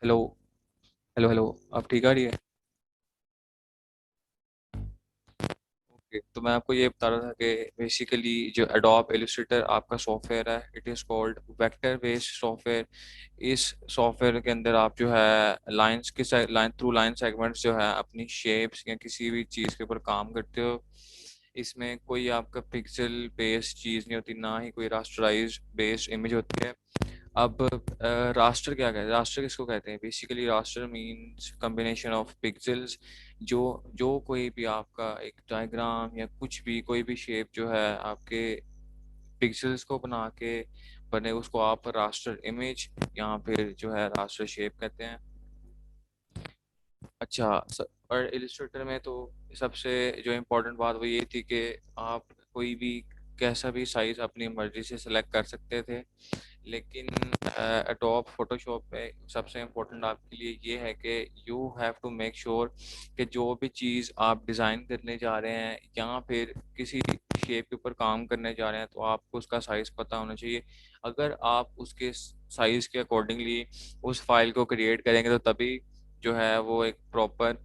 Hello. Hello hello. आप ठीक आ रही है? ओके, तो मैं आपको ये बता रहा था कि बेसिकली जो एडोब इलस्ट्रेटर आपका सॉफ्टवेयर है, it is called vector based software. इस सॉफ्टवेयर के अंदर आप जो है लाइंस के लाइन थ्रू लाइन सेगमेंट्स जो है अपनी शेप्स या किसी भी चीज़ के ऊपर काम करते हो। इसमें कोई आपका पिक्सल बेस्ड चीज़ नहीं होती, ना ही कोई रास्टराइज बेस्ड इमेज होती है। अब रास्टर क्या कहते हैं, रास्टर किसको कहते हैं? Basically raster means combination of pixels. जो जो कोई भी आपका एक डायग्राम या कुछ भी कोई भी शेप जो है आपके पिक्सेल्स को बना के बने, उसको आप रास्टर इमेज या फिर जो है रास्टर शेप कहते हैं। अच्छा, और इलिस्ट्रेटर में तो सबसे जो इम्पोर्टेंट बात वो ये थी कि आप कोई भी कैसा भी साइज अपनी मर्जी से सिलेक्ट कर सकते थे। लेकिन एडोब फोटोशॉप में सबसे इम्पोर्टेंट आपके लिए ये है कि you have to make sure कि जो भी चीज़ आप डिज़ाइन करने जा रहे हैं या फिर किसी शेप के ऊपर काम करने जा रहे हैं, तो आपको उसका साइज़ पता होना चाहिए। अगर आप उसके साइज़ के अकॉर्डिंगली उस फाइल को क्रिएट करेंगे, तो तभी जो है वो एक प्रॉपर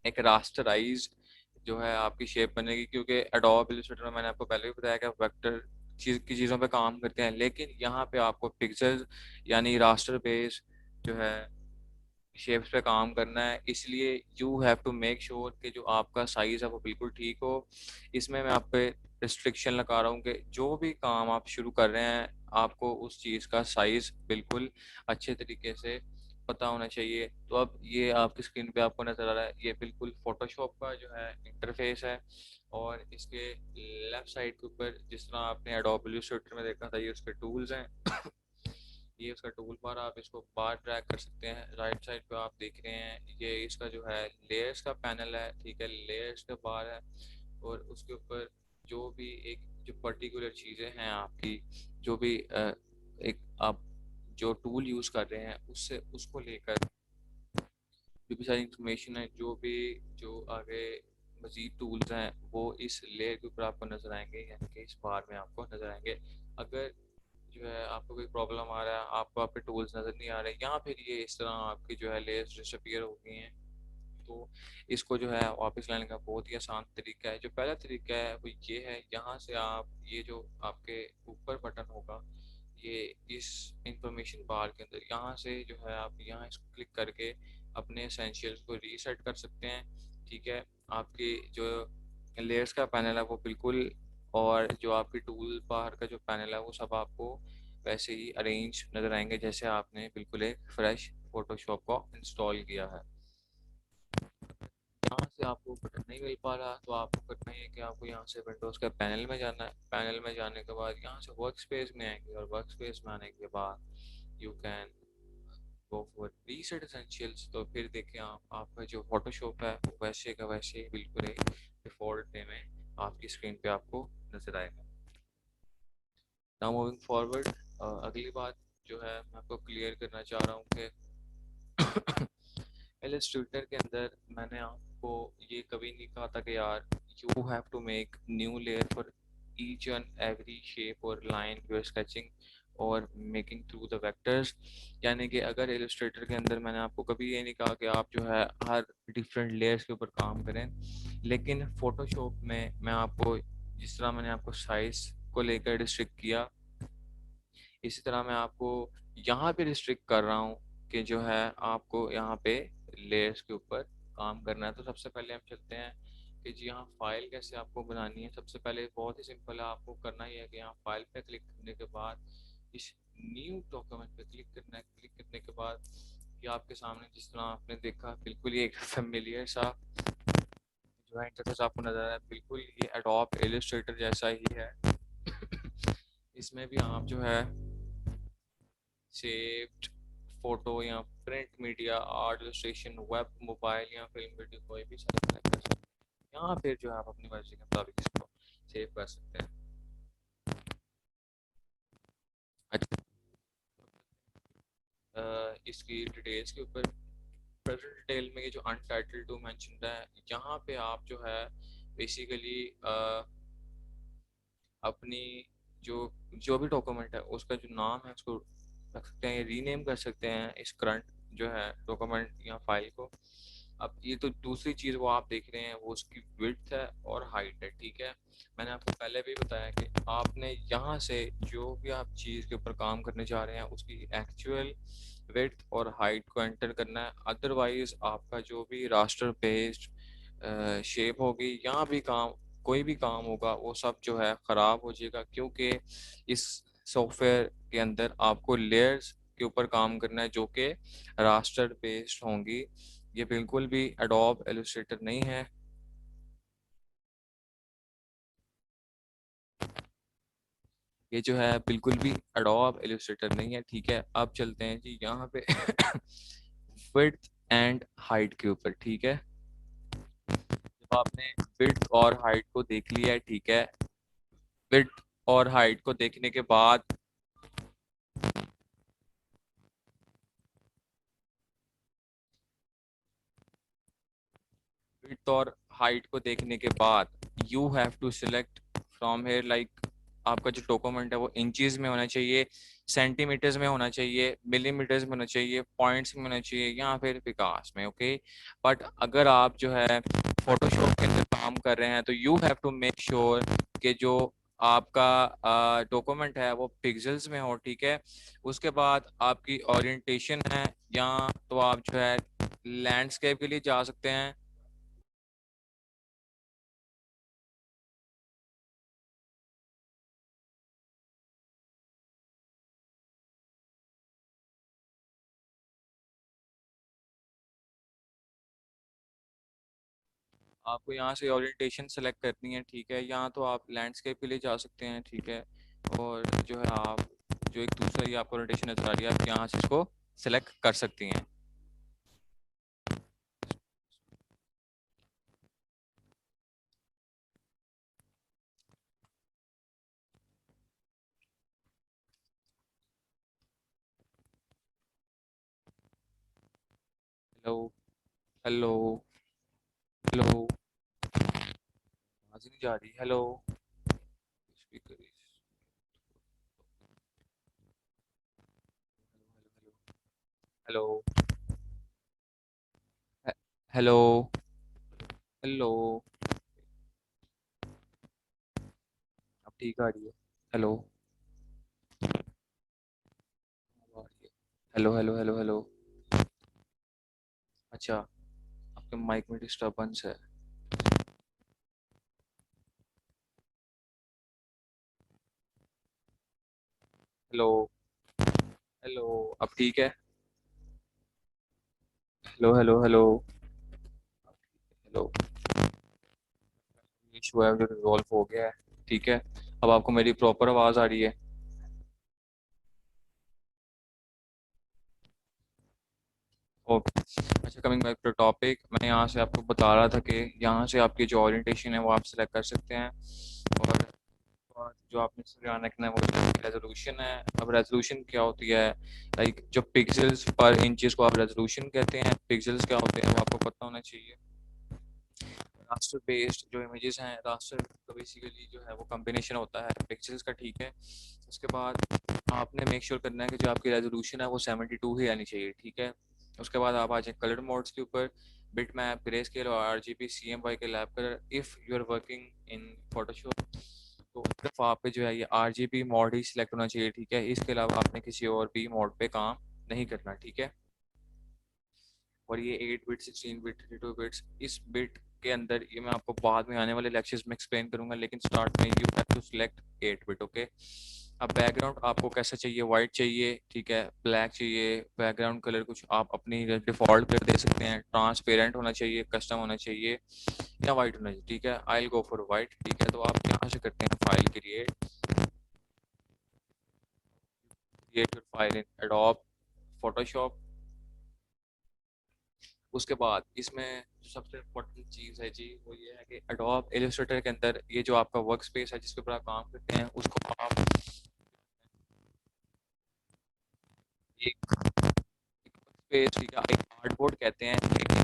एक रास्टराइज जो है आपकी शेप बनेगी। क्योंकि एडोब इलस्ट्रेटर में मैंने आपको पहले भी बताया कि वेक्टर चीज़ की चीज़ों पे काम करते हैं, लेकिन यहाँ पे आपको पिक्सेल्स यानी रास्टर बेस जो है शेप्स पे काम करना है। इसलिए you have to make sure कि जो आपका साइज़ है वो बिल्कुल ठीक हो। इसमें मैं आप पे रिस्ट्रिक्शन लगा रहा हूँ कि जो भी काम आप शुरू कर रहे हैं, आपको उस चीज़ का साइज़ बिल्कुल अच्छे तरीके से पता होना चाहिए। तो अब ये आपकी स्क्रीन पे आपको नज़र आ रहा है, ये बिल्कुल फोटोशॉप का जो है इंटरफेस है। और इसके लेफ्ट साइड के ऊपर जिस तरह आपने एडोब इलस्ट्रेटर में देखा था, ये उसके टूल्स हैं। ये उसका टूल बार, आप इसको बार ड्रैग कर सकते हैं। राइट साइड पे आप देख रहे हैं ये इसका जो है लेयर्स का पैनल है, ठीक है, लेयर्स का बार है। और उसके ऊपर जो भी एक जो पर्टिकुलर चीज़ें हैं आपकी, जो भी एक आप जो टूल यूज़ कर रहे हैं उससे उसको लेकर जो भी सारी इंफॉर्मेशन है, जो भी जो आगे मजीद टूल्स हैं, वो इस लेयर के ऊपर आपको नज़र आएंगे, यानी कि इस बार में आपको नज़र आएंगे। अगर जो है आपको कोई प्रॉब्लम आ रहा है, आपको आपके टूल्स नज़र नहीं आ रहे या फिर ये इस तरह आपकी जो है लेयर्स डिसअपीयर हो गई हैं, तो इसको जो है वापस लाने का बहुत ही आसान तरीका है। जो पहला तरीका है वो ये है, यहाँ से आप ये जो आपके ऊपर बटन होगा, ये इस इंफॉर्मेशन बार के अंदर यहाँ से जो है आप यहाँ इसको क्लिक करके अपने एसेंशियल्स को रीसेट कर सकते हैं। ठीक है, आपकी जो लेयर्स का पैनल है वो बिल्कुल, और जो आपकी टूल बार का जो पैनल है वो सब आपको वैसे ही अरेंज नज़र आएंगे जैसे आपने बिल्कुल एक फ्रेश फोटोशॉप को इंस्टॉल किया है। यहाँ से आपको बटन नहीं मिल पा रहा, तो आपको करना ही है कि आपको यहाँ से विंडोज़ के पैनल में जाना है। पैनल में जाने के बाद यहाँ से वर्क स्पेस में आएंगे, और वर्क स्पेस में आने के बाद you can go for reset essentials. तो फिर देखिए आपका जो फोटोशॉप है वो वैसे का वैसे ही बिल्कुल एक डिफ़ॉल्ट वे में आपकी स्क्रीन पे आपको नज़र आएगा। नाउ मूविंग फॉरवर्ड, अगली बात जो है मैं आपको क्लियर करना चाह रहा हूँ कि इलस्ट्रेटर के अंदर मैंने आपको ये कभी नहीं कहा था कि यार you have to make new layer for each and every shape और लाइन यू आर स्केचिंग और मेकिंग थ्रू द वेक्टर्स। यानी कि अगर इलस्ट्रेटर के अंदर मैंने आपको कभी ये नहीं कहा कि आप जो है हर डिफरेंट लेयर्स के ऊपर काम करें, लेकिन फोटोशॉप में मैं आपको जिस तरह मैंने आपको साइज को लेकर रिस्ट्रिक्ट किया, इसी तरह मैं आपको यहाँ पे रिस्ट्रिक्ट कर रहा हूँ कि जो है आपको यहाँ पे लेयर्स के ऊपर काम करना है। तो सबसे पहले हम चलते हैं कि जी यहाँ फाइल कैसे आपको बनानी है। सबसे पहले बहुत ही सिंपल है, आपको करना ही है कि यहाँ फाइल पे क्लिक करने के बाद इस न्यू डॉक्यूमेंट पे क्लिक करना है। क्लिक करने के बाद ये आपके सामने जिस तरह आपने देखा बिल्कुल ही एक फेमिलियर सा जो है इंटरफेस आपको नजर आ रहा है, बिल्कुल ये एडोब इलस्ट्रेटर जैसा ही है। इसमें भी आप जो है सेव्ड फोटो या print media, art illustration, web, mobile या फिल्म वीडियो कोई भी सेलेक्ट कर सकते हैं। यहाँ फिर जो है आप अपनी मर्जी के मुताबिक इसको सेव कर सकते हैं। अच्छा, इसकी डिटेल्स के ऊपर प्रेजेंट डिटेल में ये जो अनटाइटल्ड टू मेंशन्ड है, यहाँ पे आप जो है बेसिकली अपनी जो जो भी डॉक्यूमेंट है उसका जो नाम है उसको रख सकते हैं, रीनेम कर सकते हैं इस करंट जो है डॉक्यूमेंट या फाइल को। अब ये तो दूसरी चीज़ वो आप देख रहे हैं वो उसकी विड्थ है और हाइट है, ठीक है। मैंने आपको पहले भी बताया कि आपने यहाँ से जो भी आप चीज़ के ऊपर काम करने जा रहे हैं उसकी एक्चुअल विड्थ और हाइट को एंटर करना है, अदरवाइज आपका जो भी रास्टर बेस्ड शेप होगी, यहाँ भी काम कोई भी काम होगा वो सब जो है ख़राब हो जाएगा, क्योंकि इस सॉफ्टवेयर के अंदर आपको लेयर्स के ऊपर काम करना है जो कि रास्टर बेस्ड होंगी। ये बिल्कुल भी एडोब इलस्ट्रेटर नहीं है। ये जो है बिल्कुल भी एडोब इलस्ट्रेटर नहीं है, ठीक है। अब चलते हैं जी यहाँ पे विड्थ एंड हाइट के ऊपर, ठीक है। जब आपने विड्थ और हाइट को देख लिया है, ठीक है, विड्थ और हाइट को देखने के बाद, विड्थ और हाइट को देखने के बाद you have to select from here, like आपका जो डॉक्यूमेंट है वो इंचेस में होना चाहिए, सेंटीमीटर्स में होना चाहिए, मिलीमीटर्स में होना चाहिए, पॉइंट्स में होना चाहिए, या फिर विकास में, ओके। बट अगर आप जो है फोटोशॉप के अंदर काम कर रहे हैं तो you have to make sure कि जो आपका डॉक्यूमेंट है वो पिक्सेल्स में हो, ठीक है। उसके बाद आपकी ओरिएंटेशन है, या तो आप जो है लैंडस्केप के लिए जा सकते हैं। आपको यहाँ से ओरिएंटेशन सेलेक्ट करनी है, ठीक है। यहाँ तो आप लैंडस्केप के लिए जा सकते हैं, ठीक है। और जो है आप जो एक दूसरा ही आपको ओरिएंटेशन नजर आ रही है, आप यहाँ से इसको सेलेक्ट कर सकती हैं। हेलो, हेलो, हेलो, आवाज नहीं जा रही, hello, speaker, hello, hello, hello, अब ठीक आ रही है, हेलो, अब आ रही है, हेलो, हेलो, हेलो, हेलो। अच्छा, आपके माइक में डिस्टरबेंस है। हेलो, हेलो, अब ठीक है, hello, hello, hello, hello. Issue है जो रिजॉल्व हो गया है, ठीक है। अब आपको मेरी प्रॉपर आवाज आ रही है। ओके। अच्छा, कमिंग बैक टू टॉपिक, मैं यहाँ से आपको बता रहा था कि यहाँ से आपकी जो ओरिएंटेशन है वो आप सेलेक्ट कर सकते हैं। और जो आपने ध्यान रखना है वो रेजोल्यूशन है। अब रेजोल्यूशन क्या होती है, लाइक जो पिक्सल्स पर इंचेस को आप रेजोल्यूशन कहते हैं, पिक्सल्स क्या होते हैं वो आपको पता होना चाहिए। रास्टर बेस्ड जो इमेजेस हैं, रास्टर तो बेसिकली जो है वो कॉम्बिनेशन होता है पिक्सल्स का, ठीक है। उसके बाद आपने मेक श्योर करना है कि जो आपकी रेजोल्यूशन है वो 72 ही आनी चाहिए, ठीक है। उसके बाद आप आ जाए कलर मोड्स के ऊपर, बिट मैप, ग्रे स्केल और RGB CMY के lab colour if you are working in Photoshop. तो सिर्फ आप पे जो है ये RGB मोड ही सिलेक्ट होना चाहिए, ठीक है। इसके अलावा आपने किसी और भी मोड पे काम नहीं करना, ठीक है। और ये 8 बिट, 16 बिट, 32 बिट्स, इस बिट के अंदर ये मैं आपको बाद में आने वाले लेक्चर्स में एक्सप्लेन करूंगा, लेकिन स्टार्ट में you have to select 8 bit, okay. अब बैकग्राउंड आपको कैसा चाहिए, वाइट चाहिए, ठीक है, ब्लैक चाहिए, बैकग्राउंड कलर कुछ आप अपनी डिफॉल्ट कलर दे सकते हैं, ट्रांसपेरेंट होना चाहिए, कस्टम होना चाहिए, या वाइट होना चाहिए, ठीक है। I will go for white, ठीक है। तो आप यहाँ से करते हैं file create, create your file in adobe Photoshop. उसके बाद इसमें जो सबसे इम्पोर्टेंट चीज़ है जी वो ये है कि एडोब इलस्ट्रेटर के अंदर ये जो आपका वर्क स्पेस है जिसके ऊपर आप काम करते हैं उसको आप एक स्पेस या एक आर्टबोर्ड कहते हैं, लेकिन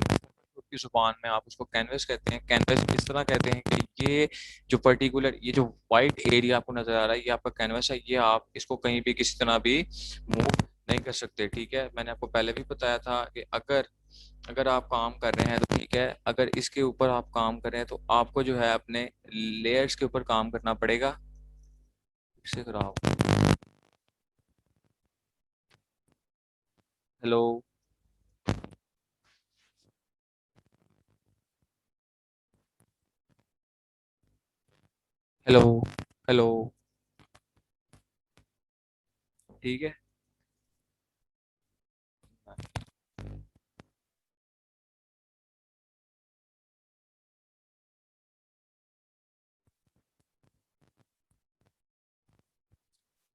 Photoshop की जुबान में आप उसको कैनवस कहते हैं। कैनवस इस तरह कहते हैं कि ये जो पर्टिकुलर ये जो वाइट एरिया आपको नजर आ रहा है ये आपका कैनवस है, ये आप इसको कहीं भी किसी तरह भी मूव नहीं कर सकते, ठीक है। मैंने आपको पहले भी बताया था कि अगर अगर आप काम कर रहे हैं तो ठीक है, अगर इसके ऊपर आप काम कर रहे हैं तो आपको जो है अपने लेयर्स के ऊपर काम करना पड़ेगा। इससे खराब। हेलो। हेलो। हेलो। ठीक है।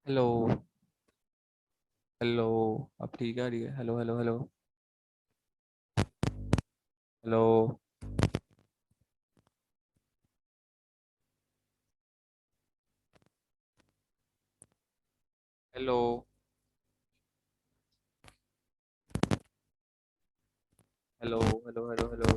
हेलो। हेलो। अब ठीक आ रही है? Hello hello hello. Hello. Hello. Hello hello hello hello.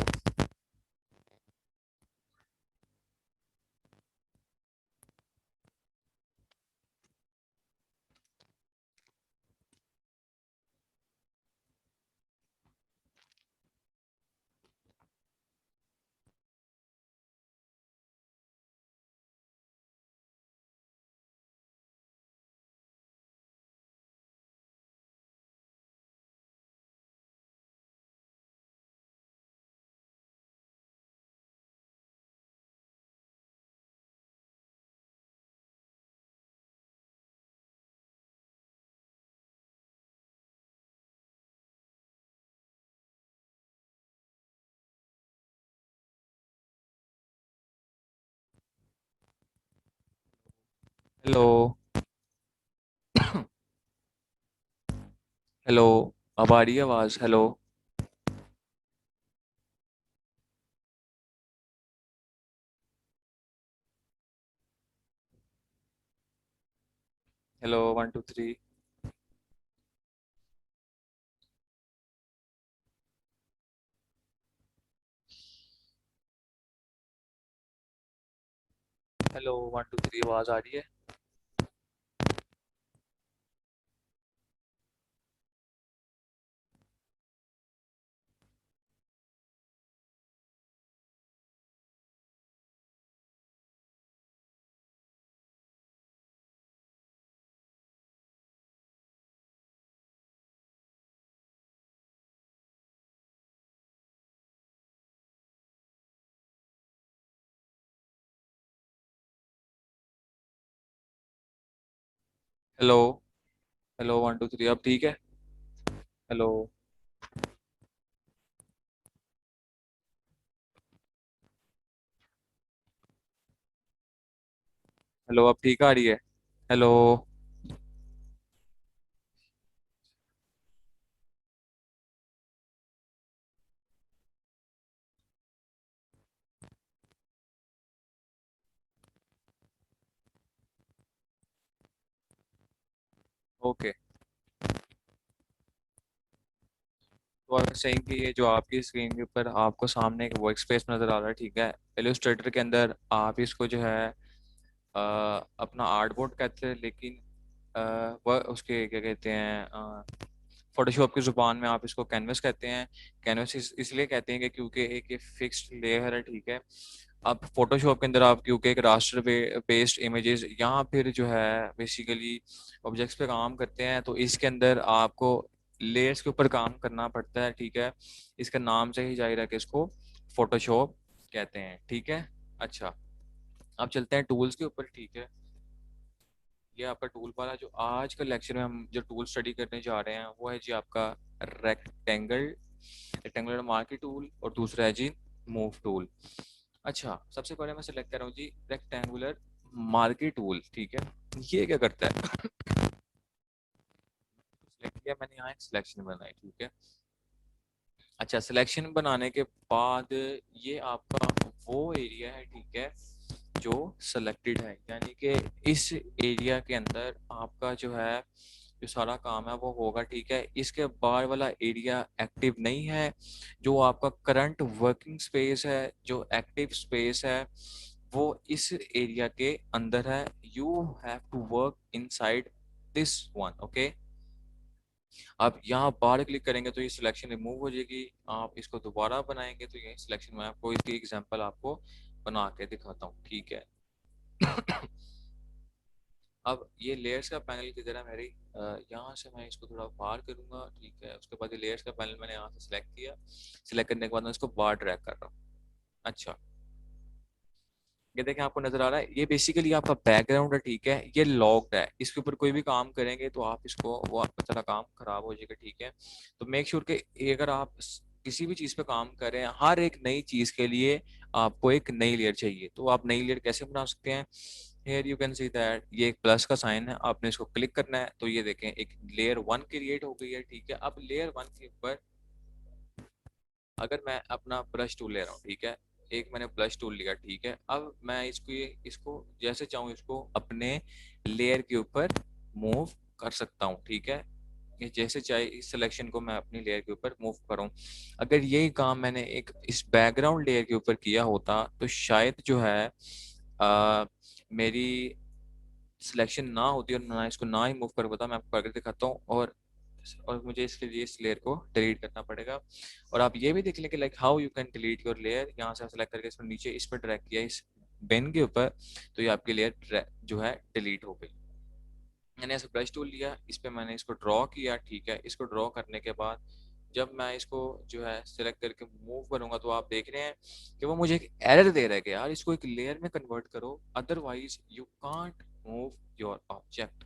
Hello. Hello. अब आ रही है आवाज? हेलो। हेलो, 1 2 3। हेलो, 1 2 3। आवाज आ रही है? हेलो। हेलो, 1 2 3। अब ठीक है? हेलो। हेलो, अब ठीक आ रही है? हेलो। ओके। तो आप सही कि ये जो आपकी स्क्रीन के ऊपर आपको सामने एक वर्क स्पेस नजर आ रहा है, ठीक है। इलस्ट्रेटर के अंदर आप इसको जो है अपना आर्टबोर्ड कहते हैं, लेकिन वह उसके क्या कहते हैं, फोटोशॉप की जुबान में आप इसको कैनवस कहते हैं। कैनवस इसलिए कहते हैं कि क्योंकि एक ये फिक्स्ड लेयर है, ठीक है। अब फोटोशॉप के अंदर आप क्योंकि एक रास्टर बेस्ड इमेजेस यहाँ फिर जो है बेसिकली ऑब्जेक्ट्स पे काम करते हैं, तो इसके अंदर आपको लेयर्स के ऊपर काम करना पड़ता है, ठीक है। इसका नाम से ही जाहिर है कि इसको फोटोशॉप कहते हैं, ठीक है। अच्छा, अब चलते हैं टूल्स के ऊपर, ठीक है। ये आपका टूल बार है। जो आज का लेक्चर में हम जो टूल स्टडी करने जा रहे हैं वो है जी आपका रेक्टेंगल रेक्टेंगुलर मार्की टूल, और दूसरा है जी मूव टूल। अच्छा, सबसे पहले मैं सिलेक्ट कर रहा हूँ जी रेक्टेंगुलर मार्की टूल, ठीक है। ये क्या करता है? सिलेक्ट किया मैंने, यहाँ एक सिलेक्शन बनाई, ठीक है। अच्छा, सिलेक्शन बनाने के बाद ये आपका वो एरिया है, ठीक है, जो सेलेक्टेड है, यानी कि इस एरिया के अंदर आपका जो है जो सारा काम है वो होगा, ठीक है। इसके बाहर वाला एरिया एक्टिव नहीं है। जो आपका करंट वर्किंग स्पेस है, जो एक्टिव स्पेस है, वो इस एरिया के अंदर है। You have to work inside this one, okay. आप यहाँ बार क्लिक करेंगे तो ये सिलेक्शन रिमूव हो जाएगी। आप इसको दोबारा बनाएंगे तो ये सिलेक्शन, मैं आपको इसकी एग्जांपल आपको बना के दिखाता हूँ, ठीक है। अब ये लेयर्स का पैनल की तरह मेरी यहाँ से मैं इसको थोड़ा बाहर करूंगा, ठीक है। उसके बाद ये लेयर्स का पैनल मैंने यहाँ से सिलेक्ट किया। सिलेक्ट करने के बाद मैं इसको बाहर ड्रैग कर रहा हूँ। अच्छा, ये देखें आपको नजर आ रहा है, ये बेसिकली आपका बैकग्राउंड है, ठीक है। ये लॉक्ड है, इसके ऊपर कोई भी काम करेंगे तो आप इसको, वो आपका सारा काम खराब हो जाएगा, ठीक है। तो मेक श्योर कि अगर आप किसी भी चीज पे काम कर रहे हैं, हर एक नई चीज के लिए आपको एक नई लेयर चाहिए। तो आप नई लेयर कैसे बना सकते हैं? Here you can see that ये एक प्लस का साइन है, आपने इसको क्लिक करना है तो ये देखें एक लेयर वन क्रिएट हो गई है, ठीक है। अब लेयर वन के ऊपर अगर मैं अपना ब्रश टूल ले रहा हूँ, ठीक है, एक मैंने ब्रश टूल लिया, ठीक है। अब मैं इसको जैसे चाहूँ इसको अपने लेयर के ऊपर मूव कर सकता हूँ, ठीक है। ये जैसे चाहे इस सिलेक्शन को मैं अपनी लेयर के ऊपर मूव करूँ। अगर यही काम मैंने एक इस बैकग्राउंड लेयर के ऊपर किया होता तो शायद जो है मेरी सिलेक्शन ना होती और ना इसको ना ही मूव कर पाता। मैं आपको करके दिखाता हूँ। और मुझे इसके लिए इस लेयर को डिलीट करना पड़ेगा। और आप ये भी देख लें कि like how you can delete your layer. यहाँ से सेलेक्ट करके इसको नीचे इस पर ड्रैग किया इस बेन के ऊपर, तो ये आपकी लेयर जो है डिलीट हो गई। मैंने ऐसे ब्रश टूल लिया, इस पे मैंने इसको ड्रॉ किया, ठीक है। इसको ड्रॉ करने के बाद जब मैं इसको जो है सिलेक्ट करके मूव करूंगा तो आप देख रहे हैं कि वो मुझे एक एरर दे रहा है कि यार इसको एक लेयर में कन्वर्ट करो, otherwise you can't move your object.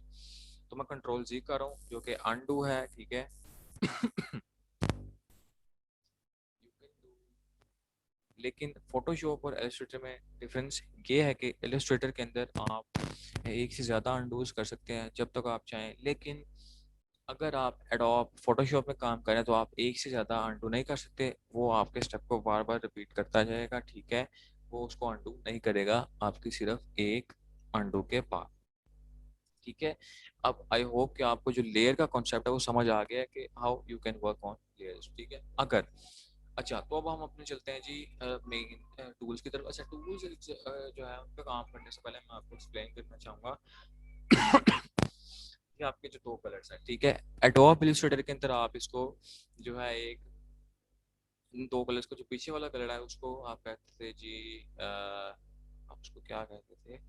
तो मैं कंट्रोल जी कर रहा हूँ जो कि अनडू है, ठीक है। लेकिन फोटोशॉप और एलिस्ट्रेटर में डिफरेंस ये है कि एलिस्ट्रेटर के अंदर आप एक से ज़्यादा अनडूज कर सकते हैं जब तक आप चाहें, लेकिन अगर आप एडोब फोटोशॉप में काम करें तो आप एक से ज़्यादा अनडू नहीं कर सकते। वो आपके स्टेप को बार बार रिपीट करता जाएगा, ठीक है। वो उसको अनडू नहीं करेगा आपकी सिर्फ एक अनडू के बाद, ठीक है। अब आई होप कि आपको जो लेयर का कॉन्सेप्ट है वो समझ आ गया है कि how you can work on layers, ठीक है। अगर अच्छा, तो अब हम अपने चलते हैं जी मेन टूल्स की तरफ। अच्छा, टूल्स जो है उन पर काम करने से पहले मैं आपको एक्सप्लेन करना चाहूँगा कि आपके जो दो कलर्स हैं, ठीक है। एडोब इलस्ट्रेटर के अंदर आप इसको जो है एक इन दो कलर्स को, जो पीछे वाला कलर है उसको आप कहते थे जी आप उसको क्या कहते थे,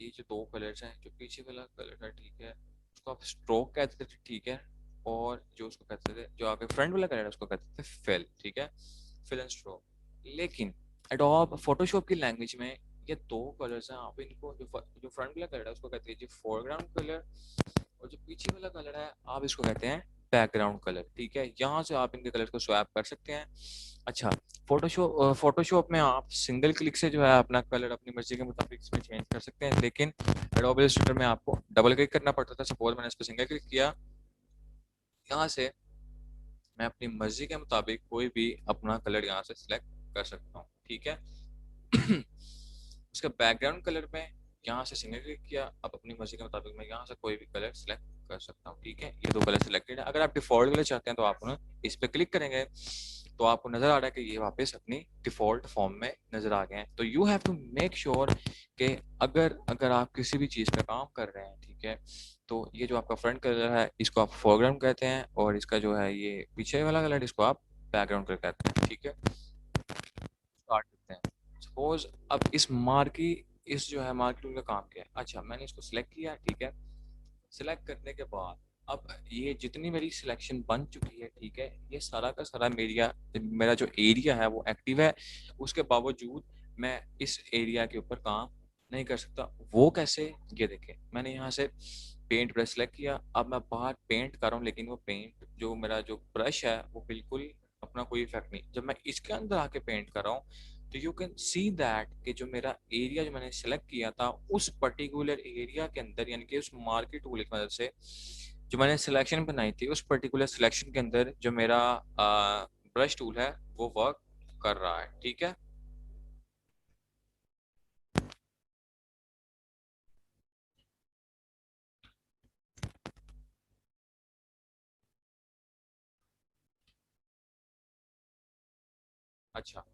ये जो दो कलर्स हैं, जो पीछे वाला कलर है, ठीक है, उसको आप स्ट्रोक कहते थे, ठीक है। और जो उसको कहते थे, जो आगे फ्रंट वाला कलर है उसको कहते थे फिल, ठीक है, फिल एंड स्ट्रोक। लेकिन एडोब फोटोशॉप की लैंग्वेज में ये दो कलर्स हैं, आप इनको जो फ्रंट वाला कलर है उसको कहते हैं जी फोरग्राउंड कलर, और जो पीछे वाला कलर है आप इसको कहते हैं बैकग्राउंड कलर, ठीक है। यहाँ से आप इनके कलर को स्वैप कर सकते हैं। अच्छा, फोटोशॉप में आप सिंगल क्लिक से जो है अपना कलर अपनी मर्जी के मुताबिक इसमें चेंज कर सकते हैं, लेकिन एडोब इलस्ट्रेटर में आपको डबल क्लिक करना पड़ता था। सपोज मैंने इस पर सिंगल क्लिक किया, यहाँ से मैं अपनी मर्जी के मुताबिक कोई भी अपना कलर यहाँ से सिलेक्ट कर सकता हूँ, ठीक है। उसका बैकग्राउंड कलर में यहाँ से सिंगल क्लिक किया, अब अपनी मर्जी के मुताबिक मैं यहाँ से कोई भी कलर सिलेक्ट कर सकता हूँ, ठीक है। ये दो कलर सिलेक्टेड है। अगर आप डिफॉल्ट कलर चाहते हैं तो आप उन्हें इस पे क्लिक करेंगे तो आपको नजर आ रहा है कि ये वापस अपनी डिफॉल्ट फॉर्म में नजर आ गए हैं। तो you have to make sure कि अगर अगर आप किसी भी चीज पे काम कर रहे हैं, ठीक है, तो ये जो आपका फ्रंट कलर है इसको आप फोरग्राउंड कहते हैं, और इसका जो है ये पीछे वाला कलर इसको आप बैकग्राउंड कलर कहते हैं, ठीक है। स्टार्ट करते हैं। सपोज अब इस जो है मार्की टूल का काम क्या है। अच्छा, मैंने इसको सिलेक्ट किया, ठीक है। सिलेक्ट करने के बाद अब ये जितनी मेरी सिलेक्शन बन चुकी है, ठीक है, ये सारा का सारा मेरा जो एरिया है वो एक्टिव है। उसके बावजूद मैं इस एरिया के ऊपर काम नहीं कर सकता। वो कैसे? ये देखें, मैंने यहाँ से पेंट ब्रश सेलेक्ट किया, अब मैं बाहर पेंट कर रहा हूँ, लेकिन वो पेंट जो मेरा जो ब्रश है वो बिल्कुल अपना कोई इफेक्ट नहीं। जब मैं इसके अंदर आके पेंट कर रहा हूँ तो यू कैन सी दैट कि जो मेरा एरिया जो मैंने सेलेक्ट किया था उस पर्टिकुलर एरिया के अंदर, यानी कि उस मार्केट टूल की मदद से जो मैंने सिलेक्शन बनाई थी, उस पर्टिकुलर सिलेक्शन के अंदर जो मेरा ब्रश टूल है वो वर्क कर रहा है, ठीक है। अच्छा,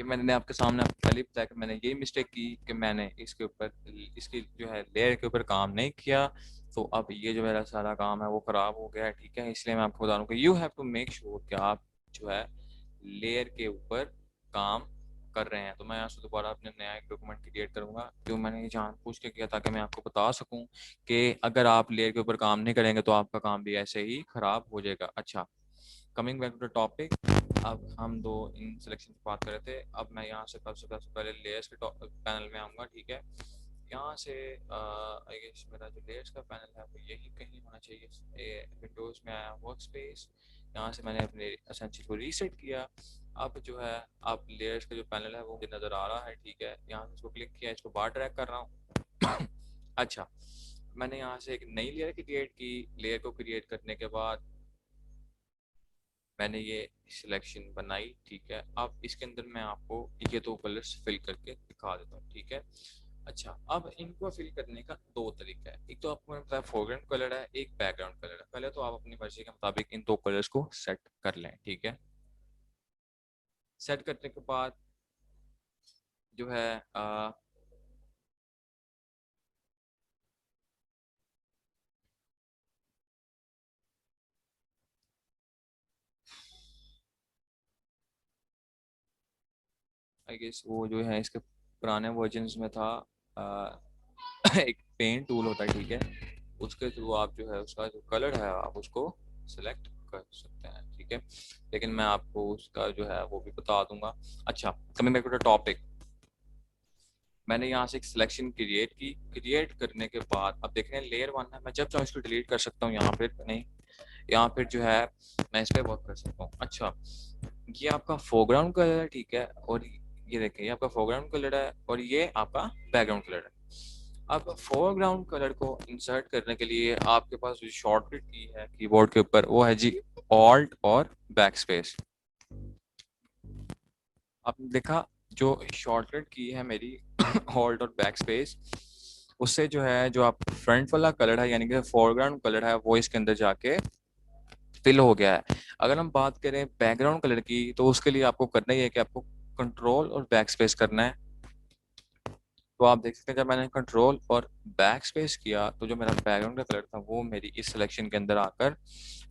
ये मैंने आपके सामने पहले ही बताया कि मैंने ये मिस्टेक की कि मैंने इसके ऊपर, इसकी जो है लेयर के ऊपर काम नहीं किया, तो अब ये जो मेरा सारा काम है वो खराब हो गया है। ठीक है, इसलिए मैं आपको बता रहा हूँ कि you have to make sure कि आप जो है लेयर के ऊपर काम कर रहे हैं। तो मैं यहाँ से दोबारा अपने नया एक डॉक्यूमेंट क्रिएट करूंगा, जो मैंने जानबूझ के किया ताकि मैं आपको बता सकूं कि अगर आप लेयर के ऊपर काम नहीं करेंगे तो आपका काम भी ऐसे ही खराब हो जाएगा। अच्छा, coming back to the topic, अब हम दो इन सिलेक्शन की बात कर रहे थे। अब मैं यहाँ से सबसे पहले लेयर्स के पैनल में आऊँगा। ठीक है, यहाँ से आई गेस मेरा जो लेयर्स का पैनल है वो यही कहीं होना चाहिए। विंडोज़ में आया वर्क स्पेस, यहाँ से मैंने अपने एसेंशियल को रीसेट किया। अब जो है आप लेयर्स का जो पैनल है वो मुझे नज़र आ रहा है। ठीक है, यहाँ से इसको क्लिक किया, इसको बाहर ड्रैग कर रहा हूँ। अच्छा, मैंने यहाँ से एक नई लेयर क्रिएट की। लेयर को क्रिएट करने के बाद मैंने ये सिलेक्शन बनाई। ठीक है, अब इसके अंदर मैं आपको ये दो कलर्स फिल करके दिखा देता हूँ। ठीक है, अच्छा, अब इनको फिल करने का दो तरीका है। एक तो आपको मैंने बताया फोरग्राउंड कलर है, एक बैकग्राउंड कलर है। पहले तो आप अपनी मर्जी के मुताबिक इन दो कलर्स को सेट कर लें। ठीक है, सेट करने के बाद जो है आई गेस वो जो है इसके पुराने वर्जन्स में था, एक पेंट टूल होता है। ठीक है, उसके थ्रू आप जो है उसका जो कलर है आप उसको सिलेक्ट कर सकते हैं। ठीक है, लेकिन मैं आपको उसका जो है वो भी बता दूंगा। अच्छा, coming back to the topic, मैंने यहाँ से एक सिलेक्शन क्रिएट की। क्रिएट करने के बाद अब देख रहे हैं लेयर वन है, मैं जब चाहूँ इसको डिलीट कर सकता हूँ। यहाँ पर नहीं, यहाँ पर जो है मैं इस पर वर्क कर सकता हूँ। अच्छा, ये आपका फोरग्राउंड कलर है। ठीक है, और ये देखें, ये आपका फोरग्राउंड कलर है और ये आपका बैकग्राउंड कलर है। अब फोरग्राउंड कलर को इंसर्ट करने के लिए आपके पास जो शॉर्टकट की है कीबोर्ड के ऊपर वो है जी ऑल्ट और बैक स्पेस। आपने देखा जो शॉर्टकट की है मेरी ऑल्ट और बैक स्पेस, उससे जो है जो आप फ्रंट वाला कलर है यानी कि फोरग्राउंड कलर है वो इसके अंदर जाके फिल हो गया है। अगर हम बात करें बैकग्राउंड कलर की तो उसके लिए आपको करना ही है कि आपको कंट्रोल और बैक स्पेस करना है। तो आप देख सकते हैं जब मैंने कंट्रोल और बैक स्पेस किया तो जो मेरा बैकग्राउंड का कलर था वो मेरी इस सिलेक्शन के अंदर आकर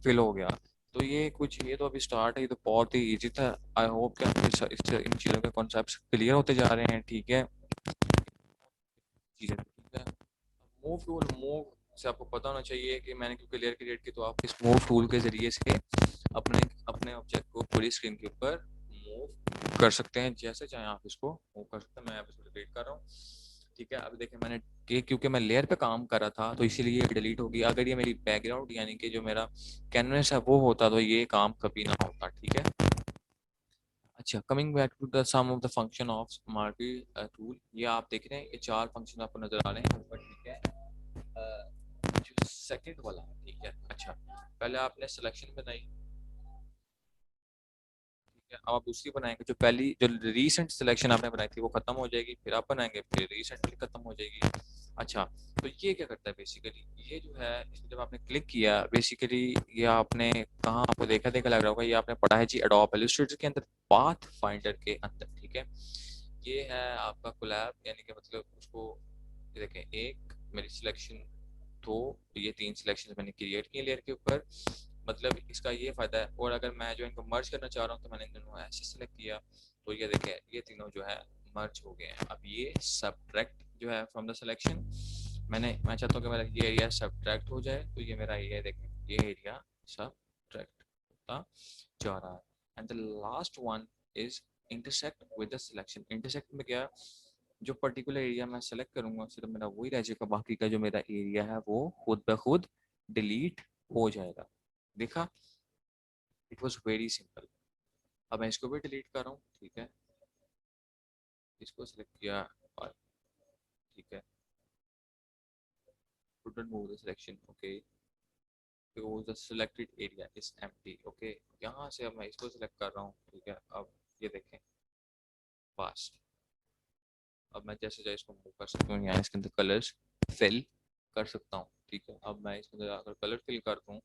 फिल हो गया। तो ये कुछ, ये तो अभी स्टार्ट है, ये तो बहुत ही इजी था। आई होप कि आपको इन चीज़ों के कॉन्सेप्ट क्लियर होते जा रहे हैं। ठीक है, चीज़ें ठीक है। मूव टूल, मूव से आपको पता होना चाहिए कि मैंने क्योंकि लेयर क्रिएट की तो आप इस मूव टूल के जरिए से अपने अपने ऑब्जेक्ट को पूरी स्क्रीन के ऊपर मूव कर सकते हैं, जैसे चाहे आप इसको मूव कर सकते हैं। मैं इसको डिलीट कर रहा हूँ। ठीक है, अब देखिए मैंने कि क्योंकि मैं लेयर पे काम कर रहा था तो इसीलिए ये डिलीट होगी। अगर ये मेरी बैकग्राउंड यानी कि जो मेरा कैनवस है वो होता तो ये काम कभी ना होता। ठीक है, अच्छा, coming back to the sum of the function of smarty tool, ये आप देख रहे हैं ये चार फंक्शन आपको नजर आ रहे हैं ऊपर। ठीक है, जो सेकंड वाला है। ठीक है, अच्छा, पहले आपने सिलेक्शन बनाई। ठीक है, अब आप दूसरी बनाएंगे। जो पहली जो रीसेंट सिलेक्शन आपने बनाई थी वो खत्म हो जाएगी, फिर आप बनाएंगे, फिर रीसेंटली खत्म हो जाएगी। अच्छा, तो ये क्या करता है बेसिकली, ये जो है इसमें जब आपने क्लिक किया बेसिकली ये आपने कहाँ, आपको देखा देखा लग रहा होगा, ये आपने पढ़ा है जी एडोब इलस्ट्रेटर के अंदर पाथ फाइंडर के अंदर। ठीक है, ये है आपका कोलैब यानी कि मतलब उसको, ये देखें, एक मेरी सिलेक्शन, दो, ये तीन सिलेक्शन मैंने क्रिएट किए लेयर के ऊपर। मतलब इसका ये फायदा है। और अगर मैं जो इनको मर्ज करना चाह रहा हूँ तो मैंने इन दोनों ऐसे सेलेक्ट किया तो ये देखें ये तीनों जो है मर्ज हो गए हैं। अब ये सब्ट्रैक्ट जो है फ्रॉम द सिलेक्शन, मैं चाहता हूँ कि मेरा ये एरिया सब्ट्रैक्ट हो जाए, तो ये मेरा एरिया देखें, ये एरिया सब्ट्रैक्ट होता जा रहा है। And the last one is intersect with the selection. Intersect में क्या, जो पर्टिकुलर एरिया मैं सेलेक्ट करूंगा सिर्फ मेरा वही रह जाएगा, बाकी का जो मेरा एरिया है वो खुद ब खुद डिलीट हो जाएगा। देखा, इट वॉज वेरी सिंपल। अब मैं इसको भी डिलीट कर रहा हूँ। ठीक है, इसको सिलेक्ट किया और ठीक है, couldn't move the selection, okay, because the selected area is empty, okay। यहाँ से अब मैं इसको सिलेक्ट कर रहा हूँ। ठीक है, अब ये देखें फास्ट, अब मैं जैसे जैसे इसको मूव कर सकता हूँ, यहाँ इसके अंदर कलर्स फिल कर सकता हूँ। ठीक है, अब मैं इसके अंदर अगर कलर फिल करता हूँ,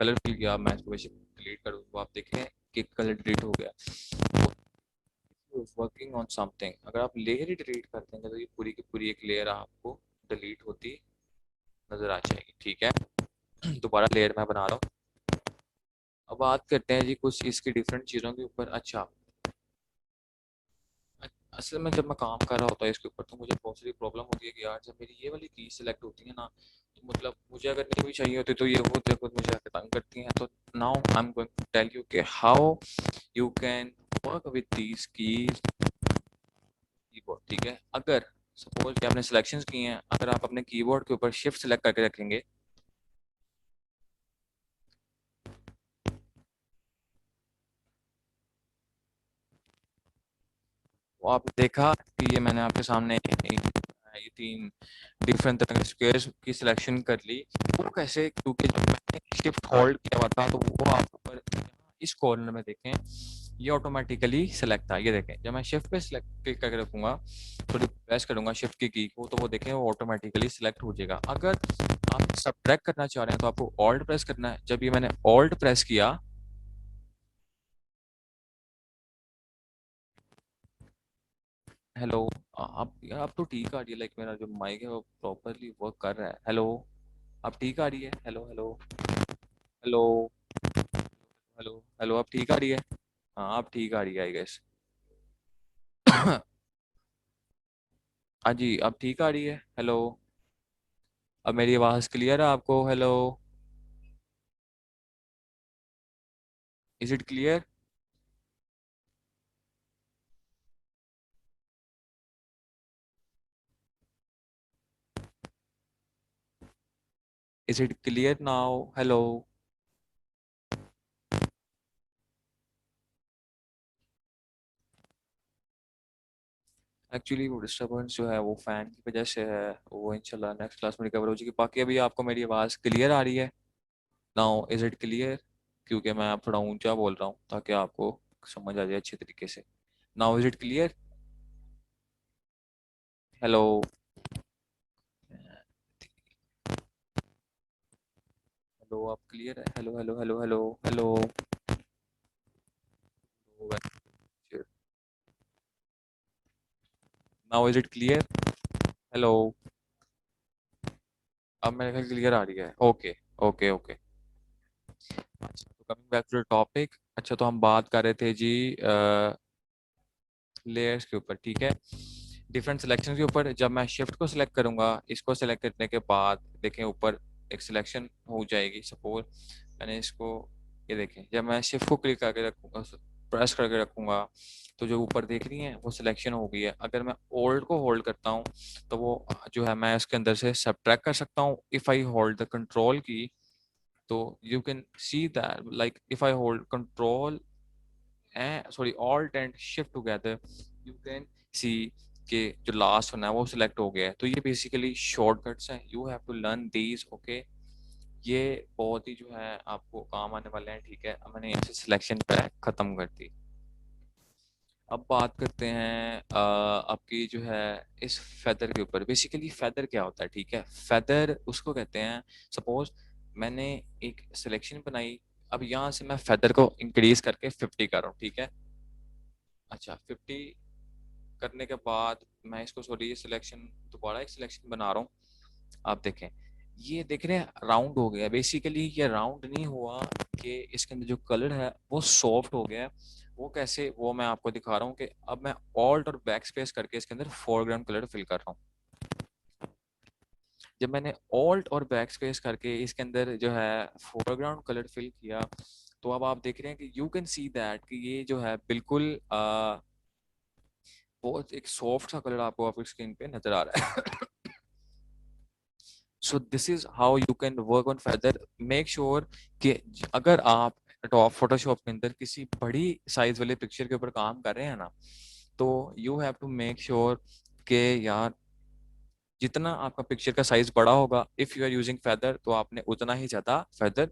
कलर फिल किया, मैं इसको वैसे डिलीट कर दूँ तो आप देखें कि कलर डिलीट हो गया। वर्किंग ऑन समथिंग, अगर आप लेयर ही डिलीट कर देंगे तो ये पूरी की पूरी एक लेयर आपको डिलीट होती नजर आ जाएगी। ठीक है, दोबारा लेयर मैं बना रहा हूँ। अब बात करते हैं जी कुछ इसकी डिफरेंट चीज़ों के ऊपर। अच्छा, असल में जब मैं काम कर रहा होता है इसके ऊपर तो मुझे बहुत सारी प्रॉब्लम होती है कि यार जब मेरी ये वाली की सिलेक्ट होती है ना, तो मतलब मुझे अगर नहीं भी चाहिए होती तो ये वो देखो मुझे आके तंग करती हैं। तो now I am going to tell you कि how you can work with these keys keyboard. ठीक है, अगर सपोज कि आपने सिलेक्शंस की हैं, अगर आप अपने कीबोर्ड के ऊपर शिफ्ट सेलेक्ट करके रखेंगे, वो आपने देखा कि ये मैंने आपके सामने ये तीन डिफरेंट तरह के स्क्वायर्स की सिलेक्शन कर ली। वो कैसे, क्योंकि जब मैंने शिफ्ट होल्ड किया हुआ था तो वो आप ऊपर इस कॉर्नर में देखें ये ऑटोमेटिकली सेलेक्ट था। ये देखें जब मैं शिफ्ट पे सिलेक्ट क्लिक करके रखूंगा, थोड़ी प्रेस करूंगा शिफ्ट की को, तो वो देखें वो ऑटोमेटिकली सिलेक्ट हो जाएगा। अगर आप सब्ट्रैक्ट करना चाह रहे हैं तो आपको ऑल्ट प्रेस करना है। जब ये मैंने ऑल्ट प्रेस किया, हेलो, आप यार आप तो ठीक आ रही है, लाइक मेरा जो माइक है वो प्रॉपरली वर्क कर रहा है। हेलो, आप ठीक आ रही है? Hello hello hello hello hello, आप ठीक आ रही है? हाँ आप ठीक आ रही है आई गेस। हाँ जी, आप ठीक आ रही है? हेलो, अब मेरी आवाज़ क्लियर है आपको? Hello, is it clear? Is it clear now? Hello, actually वो डिस्टरबेंस जो है वो फैन की वजह से है, वो इंशाल्लाह नेक्स्ट क्लास में रिकवर हो जाएगी। बाकी अभी आपको मेरी आवाज़ क्लियर आ रही है नाउ? Is it clear? क्योंकि मैं आप थोड़ा ऊंचा बोल रहा हूँ ताकि आपको समझ आ जाए अच्छे तरीके से। Now is it clear? Hello, hello, आप क्लियर है? Hello hello hello hello hello, now is it clear? Hello, अब मेरे ख्याल क्लियर आ रही है। Okay okay okay. अच्छा, तो coming back to the topic. अच्छा, तो हम बात कर रहे थे जी लेयर्स के ऊपर। ठीक है, डिफरेंट सिलेक्शन के ऊपर। जब मैं शिफ्ट को सिलेक्ट करूंगा, इसको सिलेक्ट करने के बाद देखें ऊपर एक सिलेक्शन हो जाएगी। सपोज मैंने इसको, ये देखें जब मैं शिफ्ट को क्लिक करके रखूंगा, प्रेस करके रखूंगा, तो जो ऊपर देख रही हैं वो सिलेक्शन हो गई है। अगर मैं ओल्ड को होल्ड करता हूँ तो वो जो है मैं उसके अंदर से सब्ट्रैक्ट कर सकता हूँ। If I hold the control की, तो you can see that like if I hold control sorry alt and shift together, you can सी कि जो लास्ट वन है वो सिलेक्ट हो गया है। तो ये बेसिकली शॉर्टकट्स हैं, you have to learn these. Okay, ये बहुत ही जो है आपको काम आने वाले हैं। ठीक है, अब मैंने यहाँ से सिलेक्शन पे खत्म कर दी। अब बात करते हैं आपकी जो है इस फेदर के ऊपर। बेसिकली फेदर क्या होता है? ठीक है, फेदर उसको कहते हैं, सपोज मैंने एक सिलेक्शन बनाई, अब यहाँ से मैं फेदर को इंक्रीज करके 50 कर रहा हूँ। ठीक है, अच्छा 50 करने के बाद मैं इसको सॉरी ये सिलेक्शन दोबारा एक सिलेक्शन बना रहा हूँ। आप देखें, ये देख रहे हैं राउंड हो गया। बेसिकली ये राउंड नहीं हुआ कि इसके अंदर जो कलर है वो सॉफ्ट हो गया है। वो कैसे, वो मैं आपको दिखा रहा हूँ कि अब मैं ऑल्ट और बैक स्पेस करके इसके अंदर फोरग्राउंड कलर फिल कर रहा हूँ। जब मैंने ऑल्ट और बैक स्पेस करके इसके अंदर जो है फोरग्राउंड कलर फिल किया, तो अब आप देख रहे हैं कि यू कैन सी दैट कि ये जो है बिल्कुल बहुत एक सॉफ्ट सा कलर आपको आपकी स्क्रीन पे नजर आ रहा है। So this is how you can work on feather. Make sure कि अगर आप टॉप फोटोशॉप के अंदर किसी बड़ी साइज वाले पिक्चर के ऊपर काम कर रहे हैं ना, तो you have to make sure कि यार जितना आपका पिक्चर का साइज बड़ा होगा, if you are using feather, तो आपने उतना ही ज्यादा फेदर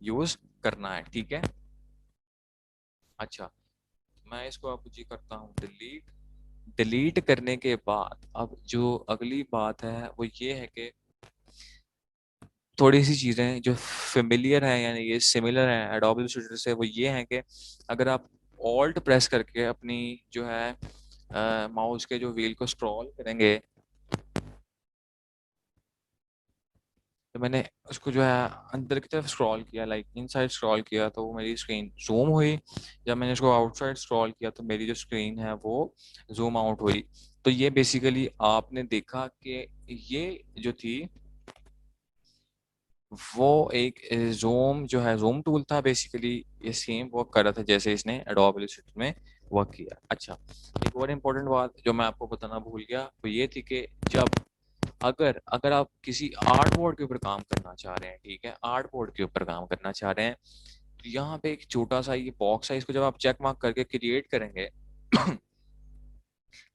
यूज करना है। ठीक है, अच्छा मैं इसको आपको जी करता हूँ डिलीट। डिलीट करने के बाद अब जो अगली बात है वो ये है कि थोड़ी सी चीज़ें जो फेमिलियर हैं यानी ये सिमिलर हैं एडोब इलस्ट्रेटर से, वो ये हैं कि अगर आप ऑल्ट प्रेस करके अपनी जो है माउस के जो व्हील को स्क्रॉल करेंगे, तो मैंने उसको जो है अंदर की तरफ स्क्रॉल किया, लाइक इनसाइड स्क्रॉल किया, तो वो मेरी स्क्रीन जूम हुई। जब मैंने उसको आउटसाइड स्क्रॉल किया तो मेरी जो स्क्रीन है वो जूम आउट हुई। तो ये बेसिकली आपने देखा कि ये जो थी वो एक जूम जो है जूम टूल था, बेसिकली ये सेम वर्क कर रहा था जैसे इसने एडोब इलस्ट्रेटर में वर्क किया। अच्छा, एक और इम्पोर्टेंट बात जो मैं आपको बताना भूल गया वो ये थी कि जब अगर अगर आप किसी आर्ट बोर्ड के ऊपर काम करना चाह रहे हैं, ठीक है, आर्ट बोर्ड के ऊपर काम करना चाह रहे हैं, तो यहाँ पे एक छोटा सा ये बॉक्स है, इसको जब आप चेक मार्क करके क्रिएट करेंगे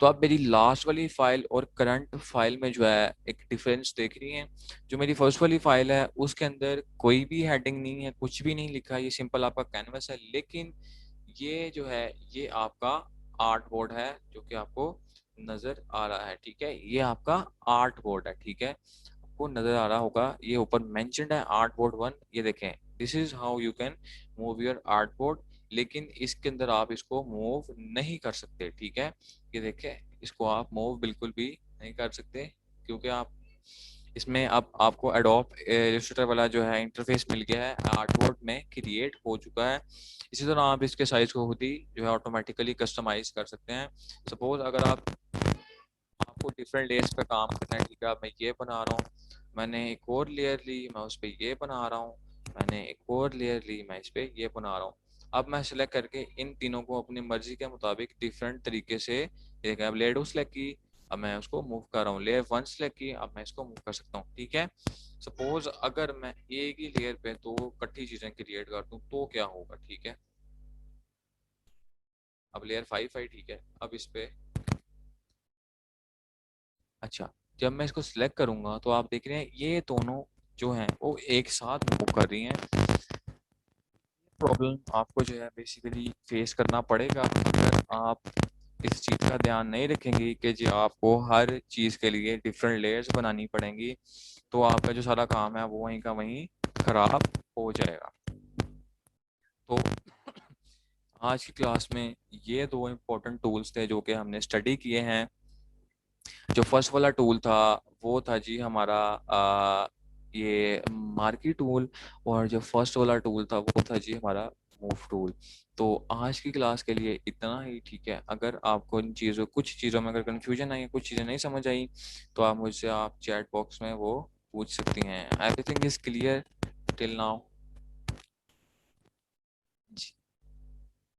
तो आप मेरी लास्ट वाली फाइल और करंट फाइल में जो है एक डिफरेंस देख रही हैं। जो मेरी फर्स्ट वाली फाइल है उसके अंदर कोई भी हेडिंग नहीं है, कुछ भी नहीं लिखा, ये सिंपल आपका कैनवस है। लेकिन ये जो है ये आपका आर्ट बोर्ड है जो कि आपको नजर आ रहा है, ठीक है, ये आपका आर्ट बोर्ड है, ठीक है, आपको नजर आ रहा होगा, ये ऊपर मेंशन्ड है आर्ट बोर्ड 1। ये देखें, this is how you can move your art board. लेकिन इसके अंदर आप इसको मूव नहीं कर सकते, ठीक है, ये देखें, इसको आप मूव बिल्कुल भी नहीं कर सकते क्योंकि आप इसमें अब आपको एडोब इलस्ट्रेटर वाला जो है इंटरफेस मिल गया है, आर्टबोर्ड में क्रिएट हो चुका है। इसी तरह आप इसके साइज को खुद ही जो है ऑटोमेटिकली कस्टमाइज कर सकते हैं। सपोज अगर आपको डिफरेंट लेयर्स पे काम करना है, ठीक है, अब मैं ये बना रहा हूँ, मैंने एक और लेयर ली, मैं उस पर ये बना रहा हूँ, मैंने एक और लेयर ली, मैं इस पर ये बना रहा हूँ। अब मैं सिलेक्ट करके इन तीनों को अपनी मर्जी के मुताबिक डिफरेंट तरीके से देखें, अब लेयर 2 सेलेक्ट की, अब मैं उसको मूव कर रहा हूँ, लेयर 1 सेलेक्ट की, अब मैं इसको मूव कर सकता हूँ, ठीक है। सपोज अगर मैं एक ही लेयर पे दो इकट्ठी चीजें क्रिएट कर दूँ तो क्या होगा, ठीक है, अब लेयर 5 है, ठीक है, अब इस पे अच्छा, जब मैं इसको सिलेक्ट करूंगा तो आप देख रहे हैं ये दोनों जो हैं वो एक साथ मूव कर रही हैं। प्रॉब्लम आपको जो है बेसिकली फेस करना पड़ेगा अगर आप इस चीज़ का ध्यान नहीं रखेंगे कि जी आपको हर चीज़ के लिए डिफरेंट लेयर्स बनानी पड़ेंगी, तो आपका जो सारा काम है वो वहीं का वहीं खराब हो जाएगा। तो आज की क्लास में ये दो इम्पोर्टेंट टूल्स थे जो कि हमने स्टडी किए हैं। जो फर्स्ट वाला टूल था वो था जी हमारा ये मार्की टूल, और जो फर्स्ट वाला टूल था वो था जी हमारा मूव टूल। तो आज की क्लास के लिए इतना ही, ठीक है, अगर आपको इन चीज़ों कुछ चीज़ों में अगर कन्फ्यूजन आई, कुछ चीज़ें नहीं समझ आई, तो आप मुझसे आप चैट बॉक्स में वो पूछ सकती हैं। Everything is clear till now.